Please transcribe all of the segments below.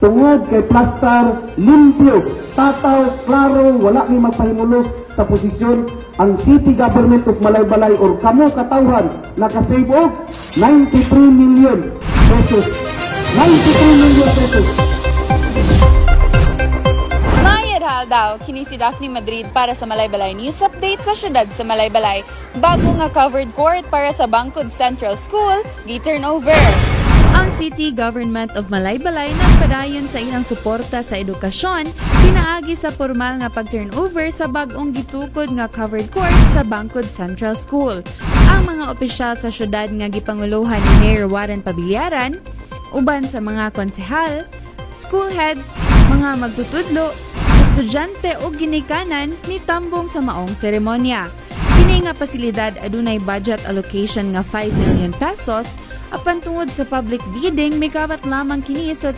Tungod kay plastar, limpyo, tataw, klaro, wala ni magpahimulos sa posisyon ang City Government of Malaybalay or kamo katawhan nakasave og 93 million pesos. 93 million pesos. Daw, kini si Daphne Madrid para sa Malaybalay News Update sa syudad sa Malaybalay. Bago nga covered court para sa Bangkod Central School, gi-turnover. Ang City Government of Malaybalay nagpadayon sa ilang suporta sa edukasyon, pinaagi sa formal nga pag-turnover sa bag-ong gitukod nga covered court sa Bangkod Central School. Ang mga opisyal sa syudad nga gipanguluhan ni Mayor Warren Pabiliaran, uban sa mga konsehal, school heads, mga magtutudlo, estudyante o ginikanan ni tambong sa maong seremonya. Kini nga pasilidad adunay budget allocation nga 5 million pesos, apan tungod sa public bidding mikabat lamang kini sa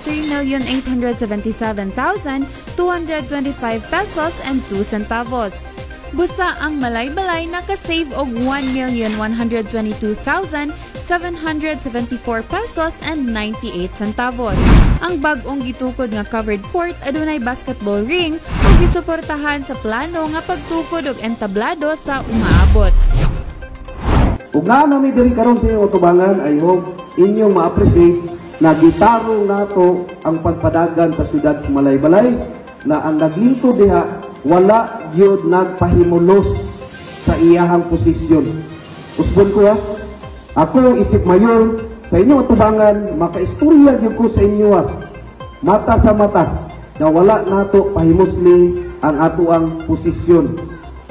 3,877,225 pesos and 2 centavos. Busa ang Malaybalay nakasave og 1,122,774 pesos and 98 centavos. Ang bag-ong gitukod nga covered court adunay basketball ring ug gisuportahan sa plano nga pagtukod og entablado sa umaabot. Ug naa nami diri karon sa inyong utubangan, I hope inyong ma-appreciate na gitarong nato ang pagpadagan sa syudad sa Malaybalay na ang naglingkod diha wala gyud nagpahimulos sa iyahang posisyon. Usbon ko ako isip mayor sa inyong atubangan, makaistorya gyud ko sa inyo mata sa mata na wala nato pahimusli ang atuang posisyon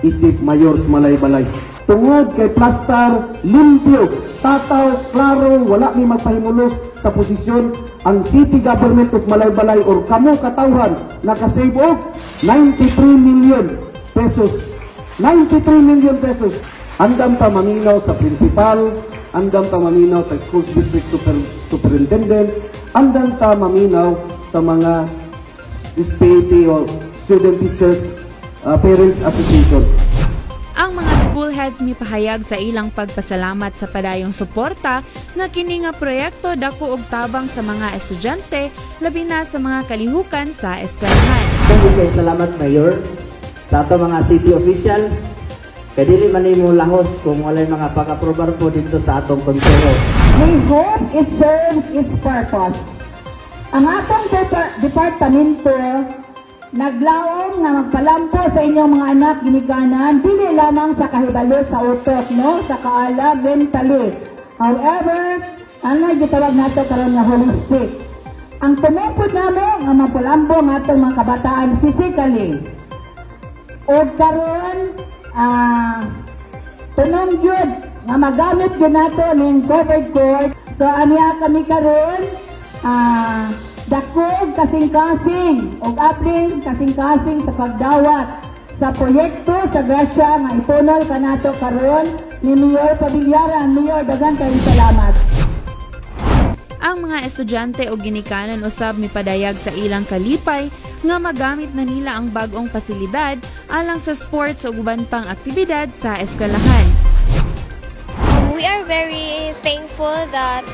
isip mayor sa Malaybalay. Tungod kay plastar, limpyo, tataw, klaro, wala ni magpahimulos sa posisyon ang City Government of Malaybalay or kamo katawhan nakasave og 93 million pesos. 93 million pesos. Andam ta maminaw sa principal, andam ta maminaw sa school district superintendent, andam ta maminaw sa mga SPT o student teachers parents association. Ang mga school heads mipahayag sa ilang pagpasalamat sa padayong suporta nga kini nga proyekto dako og tabang sa mga estudyante labi na sa mga kalihukan sa eskwelahan. Kay salamat Mayor sa ato mga city officials kay dili man nimo lahos kung walay mga pag-aprobar po dito sa atong konsero. We hope it serves its purpose. Ang atong departamento naglaom nga magpalampo sa inyong mga anak ginikanan dili lamang sa kahibalo sa utok no sa kaala mentally. However, ang gitawag nato karon nga holistic. Ang tumupod namo nga magpalampo ng atong mga kabataan physically. O karon tunong gyud nga magamit gyud nato ning covered court. So aniya kami karon dakog kasing-kasing o apling kasing-kasing sa pagdawat sa proyekto sa grasya nga itunol kanato karon ni Mayor Pabiliaran. Mayor, daghan kayong salamat. Ang mga estudyante o ginikanan usab mipadayag sa ilang kalipay nga magamit na nila ang bag-ong pasilidad alang sa sports o uban pang aktibidad sa eskwelahan. We are very thankful that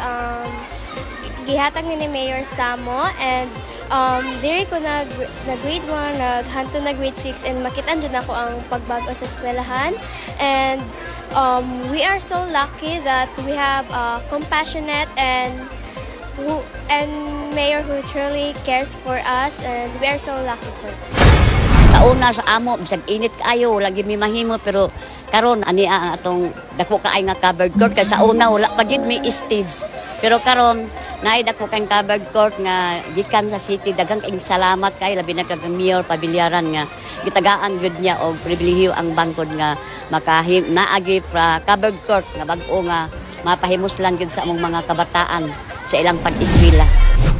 gihatag ni Mayor Samo and diri ko na grade 1 naghanto na grade 6 and makitaan dyan ako ang pagbago sa eskwelahan and we are so lucky that we have a compassionate and mayor who truly cares for us and we are so lucky for it. Kauna sa amo bisag init kayo lagi mi mahimo pero karon ani atong dako kaay nga covered court kay sa una wala pagid mi stage pero karon naay dako kay covered court nga gikan sa city daghang salamat kay labi na kag Mayor Pabiliaran nga gitagaan gud niya og pribilehiyo ang bangkod nga makahim naagi fra covered court nga bag-o nga mapahimuslan gud sa among mga kabataan sa ilang pag-eskwela.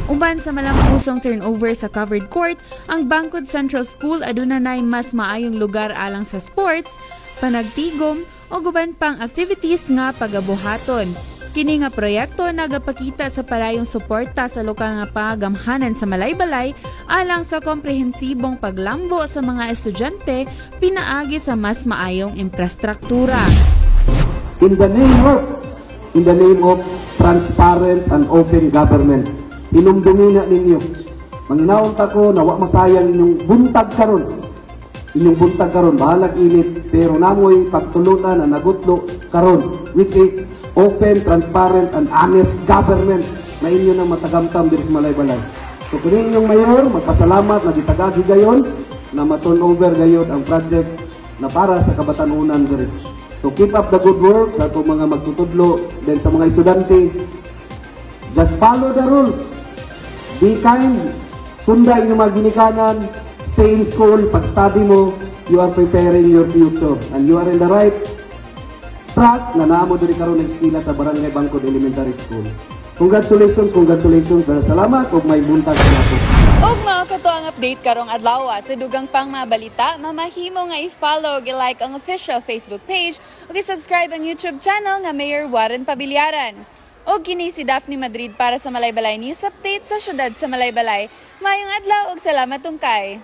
Uban sa malampusong turnover sa covered court, ang Bangkod Central School aduna nay mas maayong lugar alang sa sports, panagtigom o guban pang activities nga pagabuhaton. Kini nga proyekto nagapakita sa parayong suporta sa lokal nga pagamhanan sa Malaybalay alang sa komprehensibong paglambo sa mga estudyante pinaagi sa mas maayong infrastruktura. In the name of transparent and open government, inumdumi na ninyo Manginawon ta ko na wa masayang inyong buntag karon. Inyong buntag karon bahalag init pero namoy pagtulunan na nagutlo karon, which is open, transparent, and honest government na inyo na matagamtam diri sa Malaybalay. So kung inyong mayor, magpasalamat na gitagagi gayon na ma-turn over gayon ang project na para sa kabatanunan diri. So keep up the good work sa itong mga magtutudlo, then sa mga estudyante, just follow the rules. Be kind, sunday inyong mga ginikanan, stay in school, pag-study mo, you are preparing your future. And you are in the right track na naamo diri karon nag-eskwela sa Barangay Bangkod Elementary School. Congratulations, congratulations. Salamat ug may buntag sa nato. Og mga kato ang update karong adlaw sa dugang pang mga balita, mamahimo nga i-follow, i-like ang official Facebook page ug i-subscribe ang YouTube channel nga Mayor Warren Pabiliaran. Og kini si Daphne Madrid para sa Malaybalay News Update sa syudad sa Malaybalay. Mayong adlaw ug salamat tungkay.